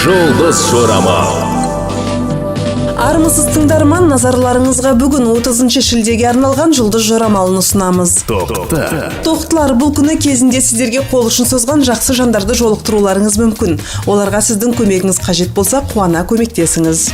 Жұлдыз жорамал. Армысыз тыңдарман, назарларыңызға бүгін 30 шілдеге арналған жұлдыз жорамалын ұсынамыз. Тоқтылар, бұл күні кезінде сіздерге қол ұшын созған жақсы жандарды жолықтыруларыңыз мүмкін. Оларға сіздің көмегіңіз қажет болса, қуана көмектесіңіз.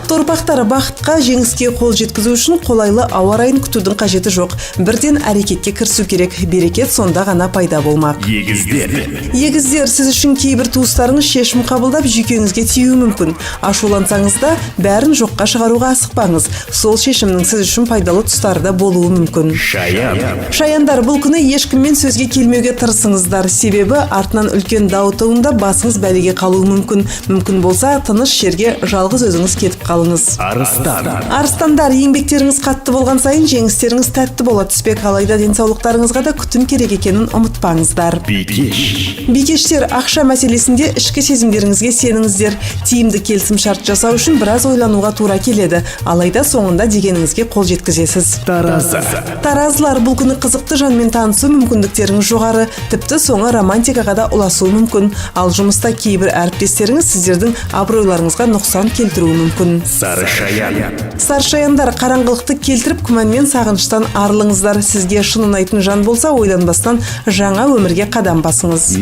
Торпақтар, бақытқа, жеңіске қол жеткізу үшін қолайлы ауа райын күтудің қажеті жоқ. Бірден әрекетке кірісу керек. Берекет сонда ғана пайда болмақ. Егіздер, сіз үшін кейбір туыстарыңыз шешім қабылдап жүйкеңізге тиюі мүмкін. Ашулансаңыз да бәрін жоққа шығаруға асықпаңыз. Сол шешімнің сіз үшін пайдалы тұстары да болуы мүмкін. Шаяндар, бұл күні ешкіммен сөзге келмеуге тырысыңыздар. Себебі артынан үлкен дау туындап басыңыз бәлеге қалуы мүмкін. Мүмкін болса, тыныш жерге жалғыз өзіңіз кетіп қалыңыз. Арыстандар, еңбектеріңіз қатты болған сайын жеңістеріңіз тәтті бола түспек, алайда денсаулықтарыңызға да күтім керек екенін ұмытпаңыздар. Бикештер, ақша мәселесінде ішкі сезімдеріңізге сеніңіздер. Тиімді келісім шарт жасау үшін біраз ойлануға тура келеді, алайда соңында дегеніңізге қол жеткізесіз. Таразылар, бұл күні қызықты жанмен танысу мүмкіндіктеріңіз жоғары, тіпті соңы романтикаға да ұласуы мүмкін. Ал жұмыста кейбір әріптестеріңіз сіздердің абыройларыңызға нұқсан келтіруі мүмкін. Саршаяндар, қараңғылықты келтіріп, күмәнмен сағыныштан арылыңыздар. Сізге шын ұнайтын жан болса, ойланбастан жаңа өмірге қадам басыңыз.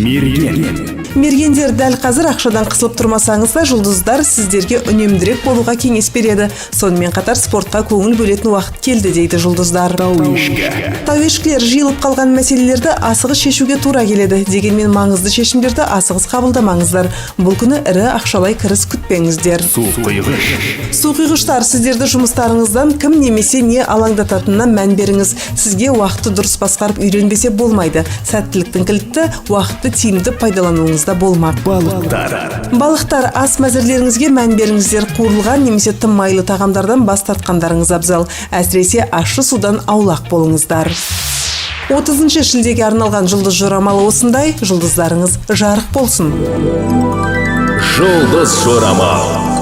Мергендер, дәл қазір ақшадан қысылып тұрмасаңыз да, жұлдыздар сіздерге үнемдірек болуға кеңес береді. Сонымен қатар спортқа көңіл бөлетін уақыт келді, дейді жұлдыздар. Тауешкілер, жиылып қалған мәселелерді асығыс шешуге тура келеді. Дегенмен маңызды шешімдерді асығыс қабылдамаңыздар. Бұл күні ірі ақшалай кіріс күтпеңіздер. Суқиғыштар, сіздерді жұмыстарыңыздан кім немесе не алаңдататынына мән беріңіз. Сізге уақытты дұрыс басқарып үйренбесе болмайды. Сәттіліктің кілті уақытты тиімді пайдалануыңызда болмақ. Балықтар, ас мәзірлеріңізге мән беріңіздер. Қуырылған немесе тым майлы тағамдардан бас тартқандарыңыз абзал. Әсіресе ащы судан аулақ болыңыздар. 30 шілдеге арналған жұлдыз жорамалы осындай. Жұлдыздарыңыз жарық болсын. Жұлдыз жорамал.